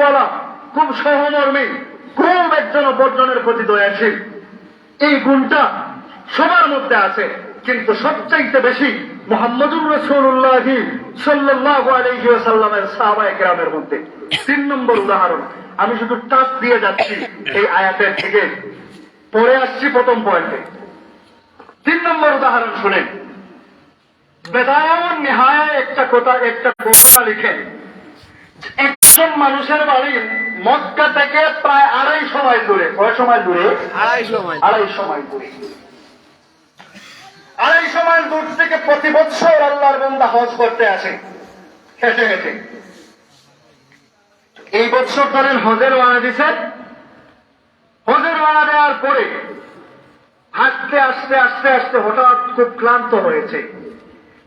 দিলওয়ালা, খুব সহমর্মী, খুব একজন অপরজনের প্রতি দয়াশীল। এই গুণটা সবার মধ্যে আছে, কিন্তু সবচাইতে বেশি মুহাম্মদুর রাসূলুল্লাহ সাল্লাল্লাহু আলাইহি ওয়াসাল্লামের সাহাবায়ে কেরামের মধ্যে। 3 নম্বর উদাহরণ, আমি শুধু টাচ দিয়ে যাচ্ছি এই আয়াতের থেকে, পরে আসছি প্রথম পয়েন্টে। 3 নম্বর উদাহরণ শুনেন। বেদায়া নেহায়া একটা কথা লিখেন, একজন মানুষের বাড়ি মক্কা থেকে প্রায় 250 মাইল দূরে। কয় সময় দূরে? 250 মাইল দূরে। 250 মাইল দূর থেকে প্রতি বছর আল্লাহর বান্দা হজ করতে আসে হেঁটে হেঁটে। এই বছর ধরেন হজের ওয়াদা দিছে। হজের ওয়াদা দেওয়ার পরে হাঁটতে আস্তে আস্তে আস্তে হঠাৎ খুব ক্লান্ত হয়েছে।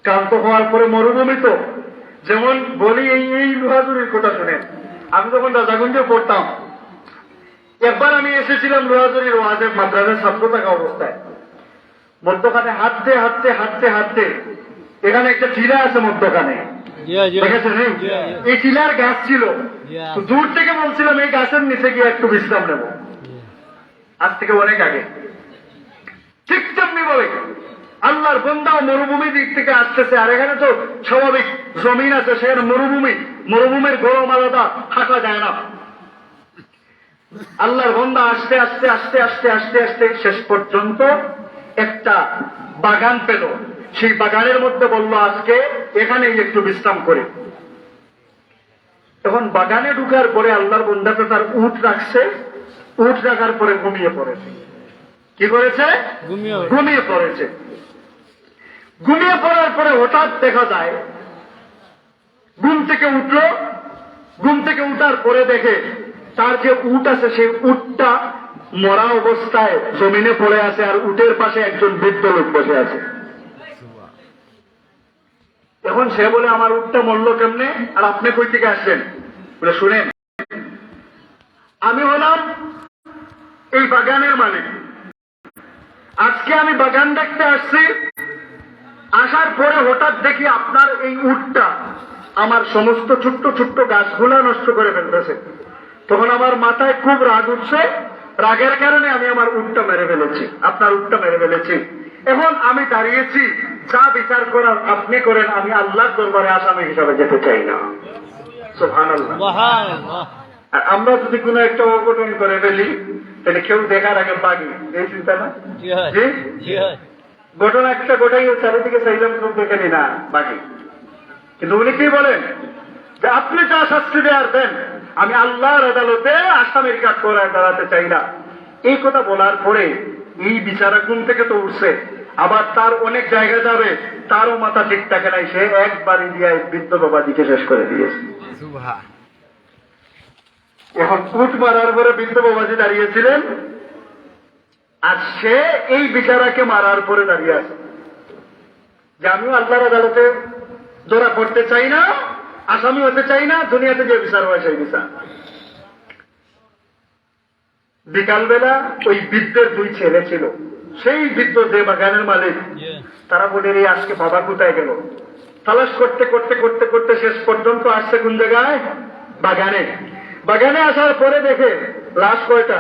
ক্লান্ত হওয়ার পরে মরুভূমি তো, যেমন বলি এই লোহাজুরির কথা শুনেন। আমি যখন রাজাগঞ্জে পড়তাম, একবার আমি এসেছিলাম লোহাজুরির ওয়াজে মাদ্রাসার ছাত্র থাকা অবস্থায়। মধ্যখানে হাঁটতে হাঁটতে হাঁটতে হাঁটতে এখানে একটা টিলা আছে মধ্যখানে, দেখেছেন? এই টিলার গাছ ছিল, দূর থেকে বলছিলাম এই গাছের নিচে গিয়ে একটু বিশ্রাম নেব। আজ থেকে অনেক আগে। ঠিক তেমনি বলে আল্লাহর বান্দাও মরুভূমির দিক থেকে আসতেছে, আর এখানে তো স্বাভাবিক জমিন আছে, সেখানে মরুভূমির গরম আলাদা, হাঁটা যায় না। আল্লাহর বান্দা আস্তে আস্তে আস্তে আস্তে আস্তে আস্তে শেষ পর্যন্ত একটা বাগান পেল। সেই বাগানের মধ্যে বলল আজকে এখানেই একটু বিশ্রাম করে। তখন বাগানে ঢুকার পরে আল্লাহর বান্দাটা তার উট রাখছে, উট রাখার পরে ঘুমিয়ে পড়েছে। কি করেছে? ঘুমিয়ে পড়েছে। ঘুমিয়ে পড়ার পরে হঠাৎ দেখা যায় ঘুম থেকে উঠলো। ঘুম থেকে উঠার পরে দেখে তার যে উট আছে সেই উটটা মরা অবস্থায় জমিনে পড়ে আছে, আর উটের পাশে একজন বৃদ্ধ লোক বসে আছে। এখন সে বলে আমার উটটা মরলো কেমনে, আর আপনি কই থেকে আসছেন? বলে শুনেন, আমি হলাম এই বাগানের মালিক। আজকে আমি বাগান দেখতে আসছি। আসার পরে হঠাৎ দেখি আপনার এই উটটা আমার সমস্ত ছোট্ট ছোট্ট গাছগুলা নষ্ট করে ফেলতেছে। তখন আমার মাথায় খুব রাগ উঠছে। রাগের কারণে আমি আমার উটটা মেরে ফেলেছি, আপনার উটটা মেরে ফেলেছি। এখন আমি দাঁড়িয়েছি, যা বিচার করার আপনি করেন, আমি আল্লাহর দরবারে আসামি হিসাবে যেতে চাই না। সুবহানাল্লাহ। আর আমরা যদি কোনো একটা অঘটন করে ফেলি, তাহলে কেউ দেখার আগে পাগি, এই চিন্তা না? ঘটনা একটা গোটাই চারিদিকে চাইলাম, কেউ দেখেনি না, বাকি। কিন্তু উনি কি বলেন যে আপনি যা শাস্তি দেওয়ার দেন, আমি আল্লাহর আদালতে আসামির কাঠ করে দাঁড়াতে চাই না। এই কথা বলার পরে এই বিচারা ঘুম থেকে তো উঠছে, আবার তার অনেক জায়গা যাবে, তারও মাথা ঠিক থাকে নাই। সে একবারই দিয়ে বৃদ্ধ বাবাজিকে শেষ করে দিয়েছে। এখন উঠ মারার পরে বৃদ্ধ বাবাজি দাঁড়িয়েছিলেন, আর সে এই বিচারাকে মারার পরে দাঁড়িয়ে আছে যে আমিও আল্লাহর আদালতে ধরা পড়তে চাই না, আসামি হতে চাই না, দুনিয়াতে যে বিচার হয় সেই বিচার। বিকালবেলা ওই বৃদ্ধের 2 ছেলে ছিল, সেই বৃদ্ধ যে বাগানের মালিক, তারা বলে রে আজকে বাবা কোথায় গেল? তালাশ করতে করতে করতে করতে শেষ পর্যন্ত আসছে কোন জায়গায়? বাগানে। বাগানে আসার পরে দেখে লাশ কয়টা?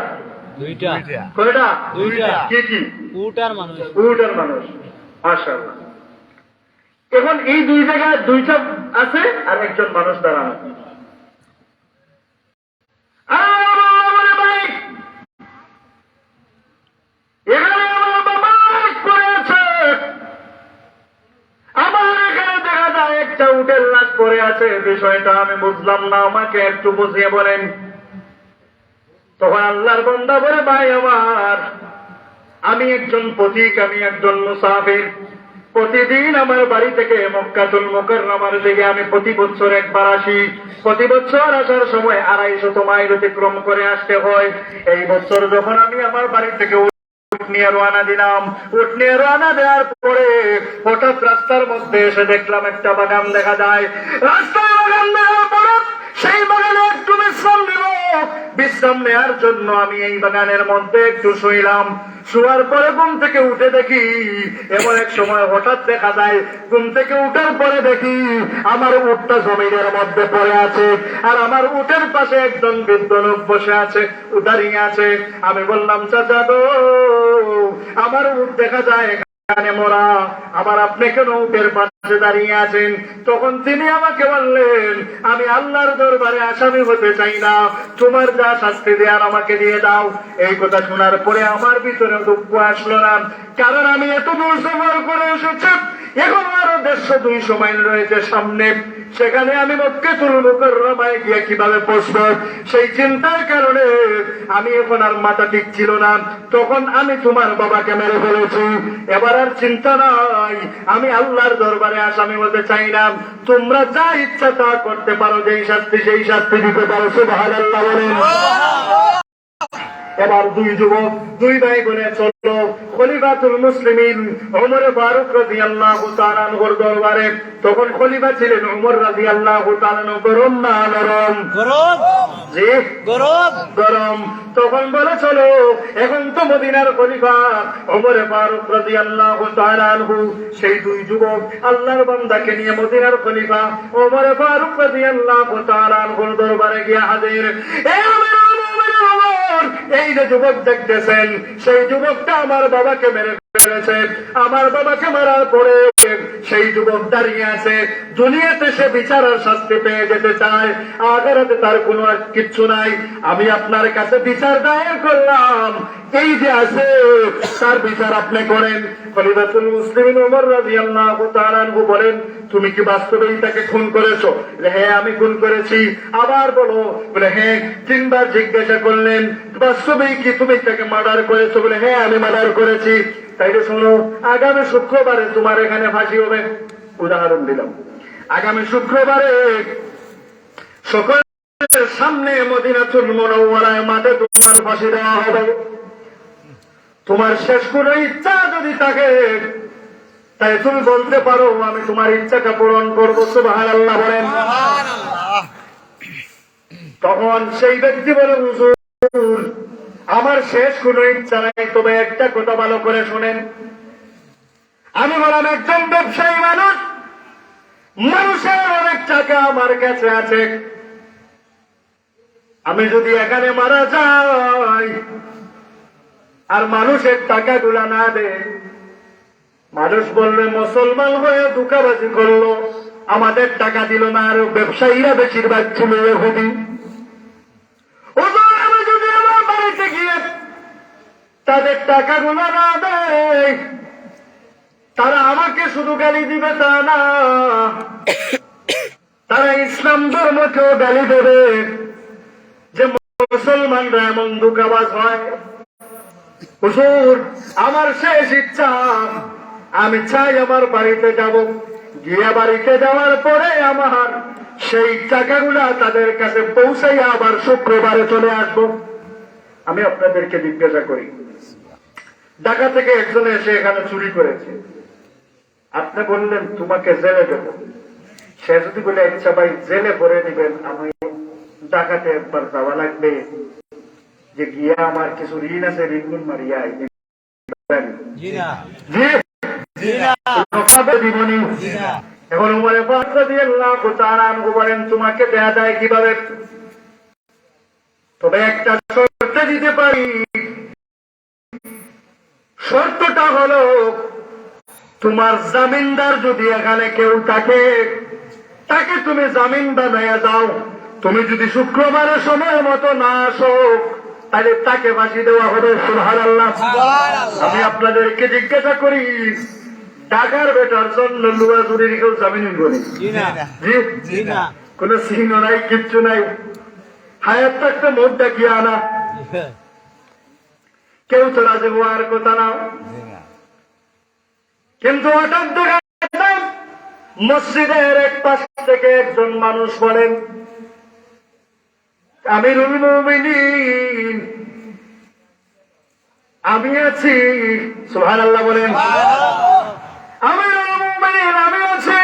2টা। কয়টা? 2টা। কি কি? উট আর মানুষ। উট আর মানুষ। মাশাআল্লাহ। এখন এই 2 জায়গায় 2টা আছে, আর একজন মানুষ দাঁড়ানো। এখানে আমার বাবা পড়ে আছে, আমার এখানে দেখা যায় একটা উটের লাশ পড়ে আছে। বিষয়টা আমি বুঝলাম না, আমাকে একটু বুঝিয়ে বলেন। তখন আল্লাহর বান্দা বলে ভাই আমার, আমি একজন পথিক, আমি একজন মুসাফির। প্রতিদিন আমার বাড়ি থেকে মক্কাতুল মুকাররমার দিকে আমি প্রতি বছর একবার আসি। প্রতি বছর আসার সময় 250 মাইল অতিক্রম করে আসতে হয়। এই বছর যখন আমি আমার বাড়ি থেকে উট নিয়ে রওনা দিলাম, উট নিয়ে রওনা দেওয়ার পরে হঠাৎ রাস্তার মধ্যে এসে দেখলাম একটা বাগান দেখা যায়। রাস্তায় বাগান দেওয়ার পরে সেই বাগানে একটু বিশ্রাম দিব, বিশ্রাম নেওয়ার জন্য আমি এই বাগানের মধ্যে একটু শুইলাম। শোয়ার পরে ঘুম থেকে উঠে দেখি, এমন এক সময় হঠাৎ দেখা যায় ঘুম থেকে উঠার পরে দেখি আমার উটটা জমিনের মধ্যে পড়ে আছে, আর আমার উটের পাশে একজন বৃদ্ধ লোক বসে আছে, দাঁড়িয়ে আছে। আমি বললাম, চাচা গো, আমার উট দেখা যায় এখানে মরা, আবার আপনি কেন উটের পাশে দাঁড়িয়ে আছেন? তখন তিনি আমাকে বললেন, আমি আল্লাহর দরবারে আসামি হতে চাই না, তোমার যা শাস্তি দেওয়ার আমাকে দিয়ে দাও। এই কথা শোনার পরে আমার ভিতরে দুঃখ আসলো না, কারণ আমি এত দূর সফর করে এসেছি, এখন আরো 150-200 মাইল রয়েছে সামনে, সেখানে আমি মক্কাতুল মুকাররমায় গিয়ে কিভাবে পৌঁছবো, সেই চিন্তার কারণে আমি এখন আর মাথা ঠিক ছিল না। তখন আমি তোমার বাবাকে মেরে ফেলেছি, এবার আর চিন্তা নাই, আমি আল্লাহর দরবারে আসামি হতে চাই না, তোমরা যা ইচ্ছা তা করতে পারো, যেই শাস্তি দিতে পারো। সুবহানাল্লাহ বলেন। এবার দুই যুবক, দুই ভাই বোনে চলল খলিফাতুল মুসলিমিন ওমর ফারুক রাদিয়াল্লাহু তাআলা আনহুর দরবারে। তখন খলিফা ছিলেন ওমর রাদিয়াল্লাহু তাআলা আনহু। গরম না নরম? গরম। জি গরম। তখন বলে, চলো, এখন তো মদিনার খলিফা ওমর ফারুক রাদিয়াল্লাহু তাআলা আনহু। সেই দুই যুবক আল্লাহর বান্দাকে নিয়ে মদিনার খলিফা ওমর ফারুক রাদিয়াল্লাহু তাআলা আনহুর দরবারে গিয়ে হাজির। এই যে যুবক দেখতেছেন, সেই যুবকটা আমার বাবাকে মেরে ফেলেছে। আমার বাবাকে মারার পরে সেই যুবক দাঁড়িয়ে আছে, দুনিয়াতে সে বিচার আর শাস্তি পেয়ে যেতে চায়, আখিরাতে তার কোনো কিচ্ছু নাই। আমি আপনার কাছে বিচার দায়ের করলাম, এই যে আছে তার বিচার আপনি করেন। খলিফাতুল মুসলিমিন ওমর রাদিয়াল্লাহু তাআলা আনহু বলেন, তুমি কি বাস্তবেই তাকে খুন করেছো? হ্যাঁ, আমি খুন করেছি। আবার বলো? বলে হ্যাঁ। 3 বার জিজ্ঞাসা করলেন, বাস্তবেই কি তুমি তাকে মার্ডার করেছো? বলে হ্যাঁ, আমি মার্ডার করেছি। তাইলে শোনো, আগামী শুক্রবারে তোমার এখানে ফাঁসি হবে। উদাহরণ দিলাম, আগামী শুক্রবারে সকলের সামনে মদিনাতুল মুনাওয়ারায় মাঠে তোমার ফাঁসি দেওয়া হবে। তোমার শেষ কোনো ইচ্ছা যদি থাকে, তাই তুমি বলতে পারো, আমি তোমার ইচ্ছাটা পূরণ করবো। সুবহানাল্লাহ বলেন। তখন সেই ব্যক্তি বলে, হুজুর, আমার শেষ কোনো ইচ্ছা নাই, তবে একটা কথা ভালো করে শোনেন। আমি বললাম, একজন ব্যবসায়ী মানুষ, মানুষের অনেক টাকা আমার কাছে আছে, আমি যদি এখানে মারা যাই আর মানুষের টাকাগুলা না দে, মানুষ বলবে মুসলমান হয়ে ধোঁকাবাজি করলো, আমাদের টাকা দিল না। আর ব্যবসায়ীরা বেশিরভাগ ছিল ইহুদি। আমি যদি আমার বাড়িতে গিয়ে তাদের টাকাগুলো না দেয়, তারা আমাকে শুধু গালি দিবে তা না, তারা ইসলাম ধর্মকেও গালি দেবে যে মুসলমানরা এমন ধোঁকাবাজ হয়। হুজুর, আমার শেষ ইচ্ছা, আমি চাই আমার বাড়িতে যাব, গিয়ে বাড়িতে যাওয়ার পরে আমার সেই টাকাগুলা তাদের কাছে পৌঁছাইয়া আবার শুক্রবারে চলে আসবো। আমি আপনাদেরকে জিজ্ঞাসা করি, ঢাকা থেকে একজন এসে এখানে চুরি করেছে, আপনি বললেন তোমাকে জেলে দেব, সে যদি বলে আচ্ছা ভাই জেলে ভরে নিবেন, আমি ঢাকাতে একবার যাওয়া লাগবে, যে গিয়া আমার কিছু ঋণ আছে, ঋণ মারিয়া এখন উমরে ফারুক রাদিয়াল্লাহু তাআলা আনহু বলেন, তোমাকে দেয়া যায় কিভাবে? তবে একটা শর্ত দিতে পারি, শর্তটা হলো তোমার জামিনদার যদি এখানে কেউ থাকে, তাকে তুমি জামিন বানাইয়া দাও। তুমি যদি শুক্রবারের সময় মতো না আসো, তাহলে তাকে ফাঁসি দেওয়া হবে। সুবহানাল্লাহ। আমি আপনাদেরকে জিজ্ঞাসা করি, ঢাকার বেটার জন্য লুয়া চুরির কেউ জামিন করি? জি, কোন চিহ্ন নাই, কিচ্ছু নাই, হায়াত থাকতে মুখ দেখিয়ে আনা, কেউ তো রাজি হওয়ার কথা না। কিন্তু হঠাৎ দেখা যায় মসজিদের এক পাশ থেকে একজন মানুষ বলেন, আমিরুল মুমিনিন আমি আছি। সুবহানাল্লাহ বলেন। আমিরুল মুমিনিন আমি আছি,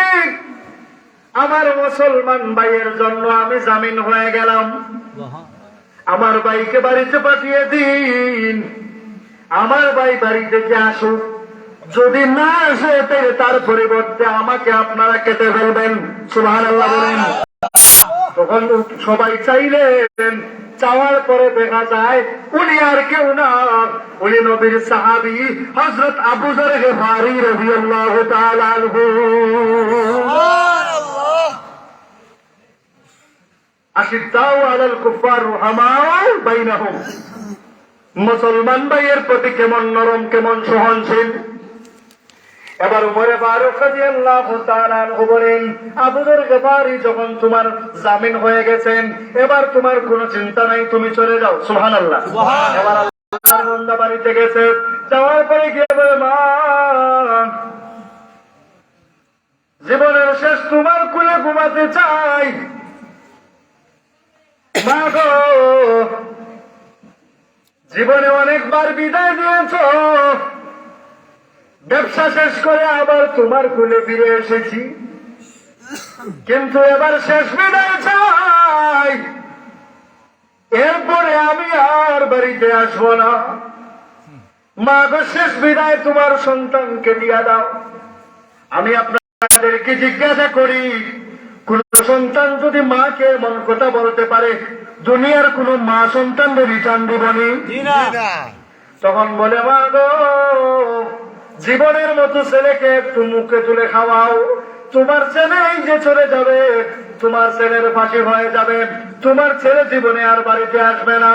আমার মুসলমান ভাইয়ের জন্য আমি জামিন হয়ে গেলাম। আমার ভাইকে বাড়িতে পাঠিয়ে দিন, আমার ভাই বাড়ি থেকে আসুক, যদি না আসে তার পরিবর্তে আমাকে আপনারা কেটে ফেলবেন। সুবহানাল্লাহ বলেন। তখন সবাই চাইলেন, চাওয়ার পরে দেখা যায় উনি আর কেউ না, উনি নবীর সাহাবী হযরত আবু যর গিফারী রাদিয়াল্লাহু তাআলা আনহু। আশিদ্দাউ আলাল কুফার রুহামাউ বাইনাহুম, মুসলমান ভাইয়ের প্রতি কেমন নরম, কেমন সহনশীল। এবার উমরে ফারুক রাদিয়াল্লাহু তাআলা আনহু বলেন, আবু যর গিফারী যখন তোমার জামিন হয়ে গেছেন, এবার তোমার কোনো চিন্তা নাই, তুমি চলে যাও। সুবহানাল্লাহ। এবার আল্লাহর বান্দা বাড়িতে গেছে, যাওয়ার পরে গিয়ে বলে, মা জীবনের শেষ তোমার কুলে ঘুমাতে চাই। মা গো, জীবনে অনেকবার বিদায় দিয়েছ, ব্যবসা শেষ করে আবার তোমার কুলে ফিরে এসেছি, কিন্তু এবার শেষ বিদায় চাই, এরপরে আমি আর বাড়িতে আসবো না। মা গো, শেষ বিদায় তোমার সন্তানকে দিয়া দাও। আমি আপনাদেরকে জিজ্ঞাসা করি, কোন সন্তান যদি মাকে এমন কথা বলতে পারে, দুনিয়ার কোন মা সন্তানদের রিটার্ন দিবনি? তখন বলে, মা গো, জীবনের মতো ছেলেকে একটু মুখে তুলে খাওয়াও। তোমার ছেলে এই যে চলে যাবে, তোমার ছেলের ফাঁসি হয়ে যাবে, তোমার ছেলে জীবনে আর বাড়িতে আসবে না।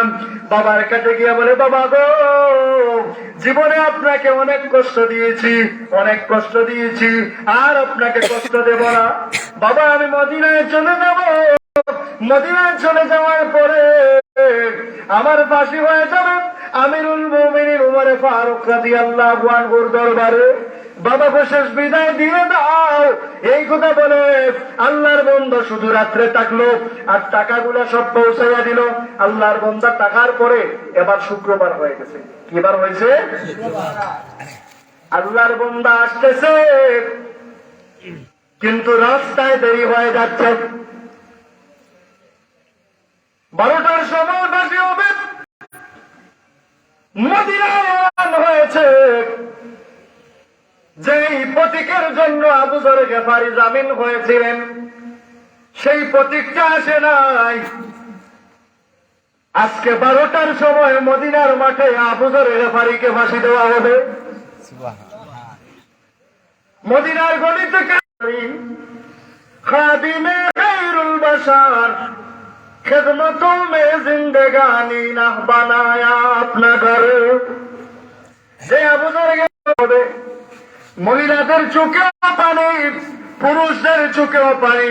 বাবার কাছে গিয়ে বলে, বাবা গো, জীবনে আপনাকে অনেক কষ্ট দিয়েছি, অনেক কষ্ট দিয়েছি, আর আপনাকে কষ্ট দেব না। বাবা, আমি মদিনায় চলে যাব, মদিনায় চলে যাওয়ার পরে আমার ফাঁসি হয়ে যাবে আমিরুল মুমিনিন উমরে ফারুক রাদিয়াল্লাহু আনহুর দরবারে। বাবাকে শেষ বিদায় দিয়ে দাও। এই কথা বলে আল্লাহর বান্দা শুধু রাত্রে থাকলো, আর টাকাগুলো সব পৌঁছাইয়া দিল। আল্লাহর বান্দা টাকার পরে এবার শুক্রবার হয়ে গেছে। কিবার হয়েছে? আল্লাহর বান্দা আসতেছে, কিন্তু রাস্তায় দেরি হয়ে যাচ্ছে। 12টার সময় বেশি হবে, মদিনায় হয়েছে। যেই প্রতীকের জন্য আবু যর গিফারী জামিন হয়েছিলেন, সেই প্রতীকটা আসে নাই। আজকে 12টার সময় মদিনার মাঠে আবু যর গিফারীকে ফাঁসি দেওয়া হবে। মদিনার গলিতে খাদিমে খায়রুল বাশার খিদমতों में जिंदगानी ना बनाया अपना घर। যে আবু যর গিফারী মহিলাদের চোখেও পানি, পুরুষদের চোখেও পানি,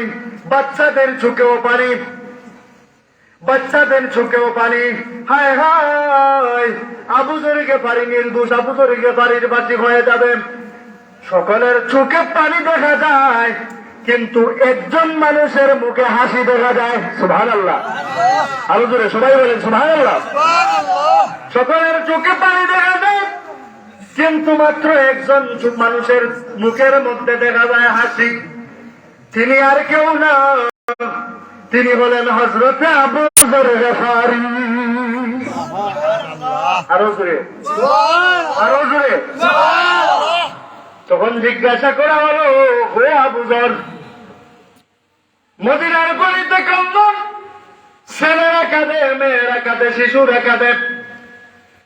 বাচ্চাদের চোখেও পানি, বাচ্চাদের চোখেও পানি। হায় হায়, আবু যর গিফারী নির্দোষ, আবু যর গিফারীর ফাঁসি হয়ে যাবে। সকলের চোখে পানি দেখা যায়, কিন্তু একজন মানুষের মুখে হাসি দেখা যায়। সুবহানাল্লাহ। আরো জোরে সবাই বলেন সুবহানাল্লাহ। সকলের চোখে পানি দেখা যায়, কিন্তু মাত্র একজন মানুষের মুখের মধ্যে দেখা যায় হাসি। তিনি আর কেউ না, তিনি হলেন হযরত আবু যর গিফারী। আরো জোরে, আরো জোরে। তখন জিজ্ঞাসা করা হলো, হে আবু যর, মদিনার গলিতে কান্দন, ছেলেরা কাঁদে, মেয়েরা কাঁদে, শিশুরা কাঁদে,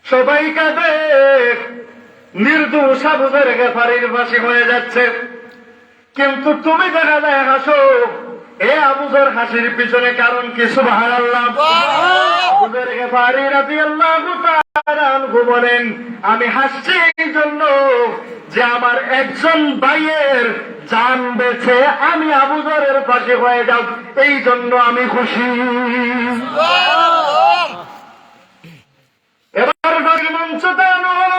সবাই কাঁদে, নির্দোষ আবু যর গিফারীর ফাঁসি হয়ে যাচ্ছে, কিন্তু তুমি দেখা যায় হাসো। এ আবু যর, হাসির পিছনে কারণ কি? সুবহানাল্লাহ। আবু যর গিফারী রাদিয়াল্লাহু তাআলা আনহু বলেন, আমি হাসছি এই জন্য যে আমার একজন ভাইয়ের জান বেঁচে আমি আবু যরের ফাঁসি হয়ে যাও, এই জন্য আমি খুশি। এবার ফাঁসির মঞ্চ দাঁড়ানো হল।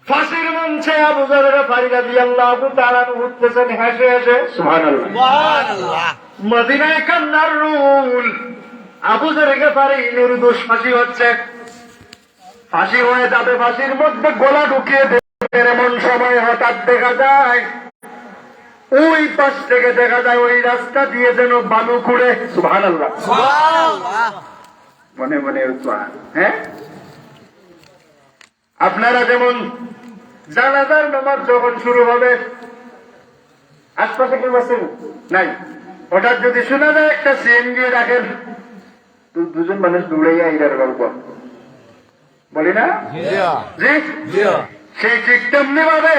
ফাঁসির মঞ্চে আবু যর গিফারী রাদিয়াল্লাহু তাআলা উঠতেছেন হেসে হেসে। সুবহানাল্লাহ। মদিনায় কান্নার রুল। আবু যর গিফারী নির্দোষ ফাঁসি হচ্ছে, ফাঁসি হয়ে যাবে, ফাঁসির মধ্যে গলা ঢুকিয়ে দেবে। এমন সময় হঠাৎ দেখা যায়, ওই পাশ থেকে দেখা যায় ওই রাস্তা দিয়ে যেন বালু খুঁড়ে। সুবহানাল্লাহ। মনে মনে হ্যাঁ, আপনারা যেমন জানাজার নামাজ যখন শুরু হবে, আশপাশে কেউ আছেন নাই, হঠাৎ যদি শোনা যায় একটা সিএনজি রাখেন, দুজন মানুষ দৌড়াইয়া এটার গল্প বলি না জি, সেই ঠিক তেমনি ভাবে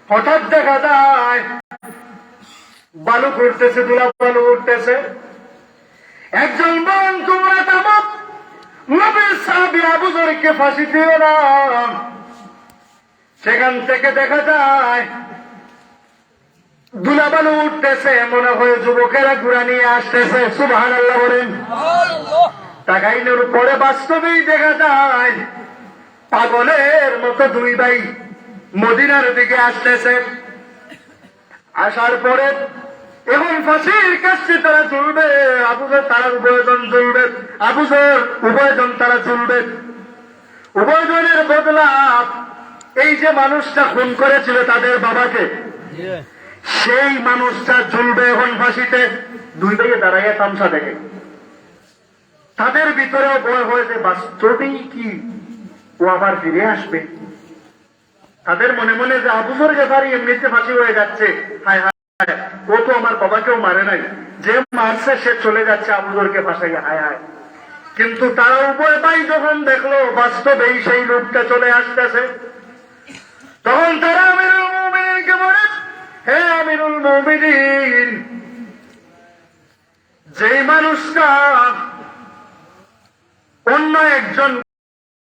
হঠাৎ দেখা যায় বালু করতেছে, দুলা বালু উঠতেছে, একজন বলেন তোমরা তামক নবীর সাহাবী আবু যরকে ফাঁসি দিও না। সেখান থেকে দেখা যায় দুলাবালু উঠতেছে, মনে হয় যুবকেরা ঘুরা নিয়ে আসতেছে। সুবহানাল্লাহ বলেন। তাকাইনের পরে বাস্তবেই দেখা যায় পাগলের মতো দুই ভাই মদিনার দিকে আসতেছে। আসার পরে এখন ফাঁসির কাছে তারা চলবে, আবুজর তারা উভয়জন চলবে, আবুজর উভয়জন তারা চলবে। উভয়জনের বদলা এই যে মানুষটা খুন করেছিল তাদের বাবাকে, সেই মানুষটা ঝুলবে এখন ফাঁসিতে। দুই ভাইয়ে দাঁড়াইয়া তামসা দেখে, তাদের ভিতরেও ভয় হয়েছে বাস্তবেই কি ও আবার ফিরে আসবে। তাদের মনে মনে যে আবুজর গেফারি এমনিতে ফাঁসি হয়ে যাচ্ছে, হায় হায় ও তো আমার বাবাকেও মারে নাই, যে মারছে সে চলে যাচ্ছে আবুজরকে ফাঁসাইয়া, হায় হায়। কিন্তু তারা উভয় ভাই যখন দেখলো বাস্তবেই সেই লোকটা চলে আসতেছে, তখন তারা আমিরুল মুমিনিনকে বলে, হে আমিরুল মুমিনিন, যেই মানুষটা অন্য একজন